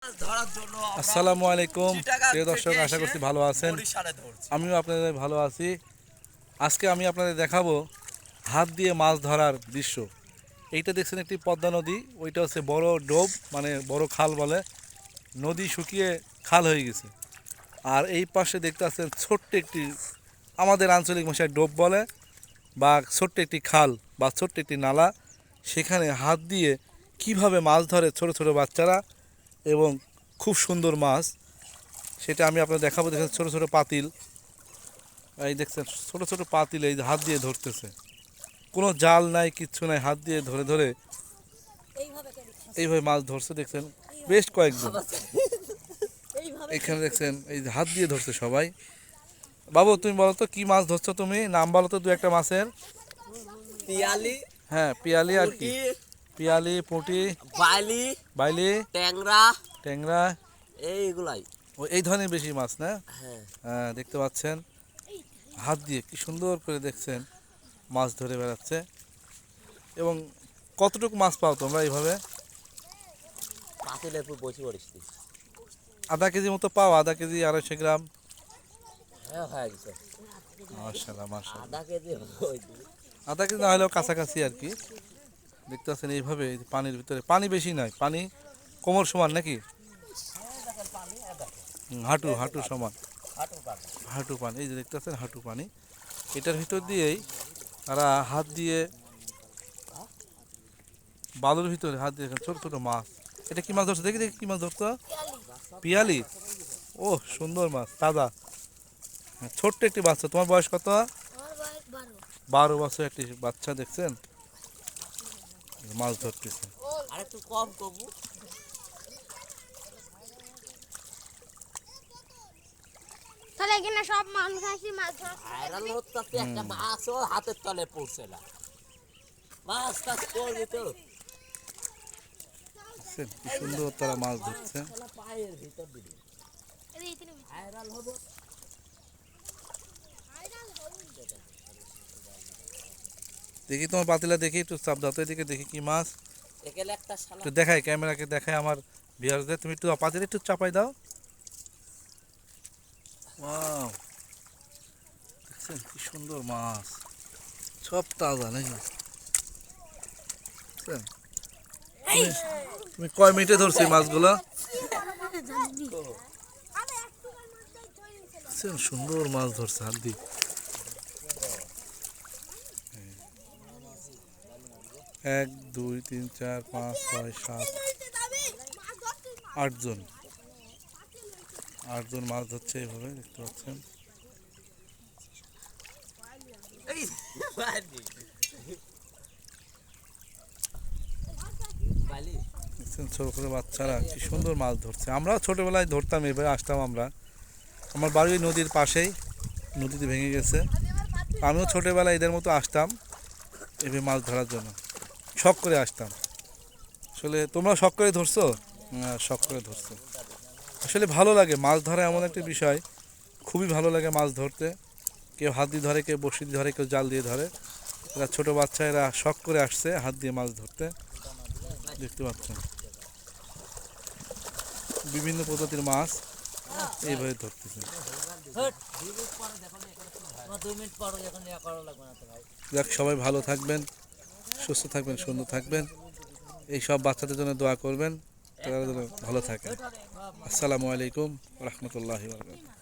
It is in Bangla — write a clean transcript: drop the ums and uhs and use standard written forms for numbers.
আসসালামু আলাইকুম প্রিয় দর্শক, আশা করছি ভালো আছেন। আমিও আপনাদের ভালো আছি। আজকে আমি আপনাদের দেখাবো হাত দিয়ে মাছ ধরার দৃশ্য। এইটা দেখছেন একটি পদ্মা নদী, ওইটা হচ্ছে বড় ডোব, মানে বড় খাল বলে। নদী শুকিয়ে খাল হয়ে গেছে। আর এই পাশে দেখতে পাচ্ছেন ছোট্ট একটি, আমাদের আঞ্চলিক ভাষায় ডোব বলে, বা ছোট্ট একটি খাল বা ছোট্ট একটি নালা। সেখানে হাত দিয়ে কিভাবে মাছ ধরে ছোট ছোট বাচ্চারা, এবং খুব সুন্দর মাছ, সেটা আমি আপনাদের দেখাবো। দেখেন ছোটো ছোটো পাতিল, এই দেখছেন ছোটো ছোটো পাতিল, এই হাত দিয়ে ধরতেছে, কোনো জাল নাই, কিচ্ছু নাই, হাত দিয়ে ধরে ধরে এইভাবে মাছ ধরছে। দেখছেন বেশ কয়েকজন এখানে, দেখছেন এই হাত দিয়ে ধরছে সবাই। বাবু তুমি বলো তো কি মাছ ধরছো, তুমি নাম বলো তো দু একটা মাছের। পিয়ালি, হ্যাঁ পিয়ালি, আর কি? পিয়ালি, পুঁটি, বাইলি, বাইলি, ট্যাংরা, ট্যাংরা, এইগুলাই। এই ধরনের বেশি মাছ না? হ্যাঁ, হ্যাঁ, দেখতে পাচ্ছেন হাত দিয়ে কি সুন্দর করে দেখছেন মাছ ধরে বেড়াচ্ছে। এবং কতটুকু মাছ পাও তোমরা এইভাবে? পাতিলের উপর বসে পড়েছি। আধা কেজি মতো পাও? আধা কেজি, 250 গ্রাম? হ্যাঁ, হয়ে গেছে। মাশাআল্লাহ মাশাআল্লাহ। আধা কেজি হয়েছে। আধা কেজি না হলেও কাছাকাছি আর কি। দেখতে পাচ্ছেন এইভাবে পানির ভিতরে, পানি বেশি নয়, পানি কোমর সমান নাকি? হাঁটু হাঁটু সমান, হাঁটু পানি, এই যে দেখতে পাচ্ছেন হাঁটু পানি। এটার ভিতর দিয়েই তারা হাত দিয়ে, বালুর ভিতরে হাত দিয়ে ছোট ছোট মাছ। এটা কি মাছ ধরছে? দেখি দেখি কি মাছ ধরতো। পিয়ালি, ও সুন্দর মাছ, তাজা। ছোট্ট একটি বাচ্চা। তোমার বয়স কত? 12 বছর একটি বাচ্চা, দেখছেন মাছ ধরতেছে। আরেকটু কম করবো। তাহলে এখানে সব মানুষ আসি মাছ ধরা। ভাইরাল হচ্ছে একটা মাছও হাতের তলে পড়ছে না। মাছ টাছ করবি তো। দেখছেন কি সুন্দর তারা মাছ ধরছে। পায়ের ভিতর দিবি। ভাইরাল হবো। দেখি তোমার পাতিলা, দেখি একটু চাপ দাও তো, এদিকে দেখি কি মাছ। এখানে একটা শালা। একটু দেখাই, ক্যামেরাকে দেখাই আমার ভিউয়ারদের। তুমি একটু পাতিলে একটু চাপাই দাও। ওয়াও, দেখছেন কি সুন্দর মাছ, সব তাজা নাকি? দেখছেন? তুমি কয় মিনিটে ধরছো এই মাছগুলো? দেখছেন সুন্দর মাছ ধরছে হাত দিয়ে। 1 2 3 4 5 6 7 8 জন, 8 জন মাছ ধরছে এইভাবে, দেখতে পাচ্ছেন। দেখছেন ছোট ছোট বাচ্চারা কি সুন্দর মাছ ধরছে। আমরা ছোটবেলায় ধরতাম, এভাবে আসতাম আমরা। আমার বাড়ি ওই নদীর পাশেই, নদীতে ভেঙে গেছে। আমিও ছোটবেলায় এদের মতো আসতাম এভাবে মাছ ধরার জন্য, শখ করে আসতাম। আসলে তোমরা শখ করে ধরছো? শখ করে ধরছো। আসলে ভালো লাগে মাছ ধরা, এমন একটা বিষয়, খুবই ভালো লাগে মাছ ধরতে। কেউ হাত দিয়ে ধরে, কেউ বড়শি দিয়ে ধরে, কেউ জাল দিয়ে ধরে। এরা ছোটো বাচ্চা, এরা শখ করে আসছে হাত দিয়ে মাছ ধরতে। দেখতে পাচ্ছেন বিভিন্ন প্রজাতির মাছ এইভাবে ধরতেছে। যাক, সবাই ভালো থাকবেন, সুস্থ থাকবেন, সুন্দর থাকবেন। এই সব বাচ্চাদের জন্য দোয়া করবেন, তারা যেন ভালো থাকে। আসসালামু আলাইকুম রহমতুল্লাহি ওয়া বারাকাতুহু।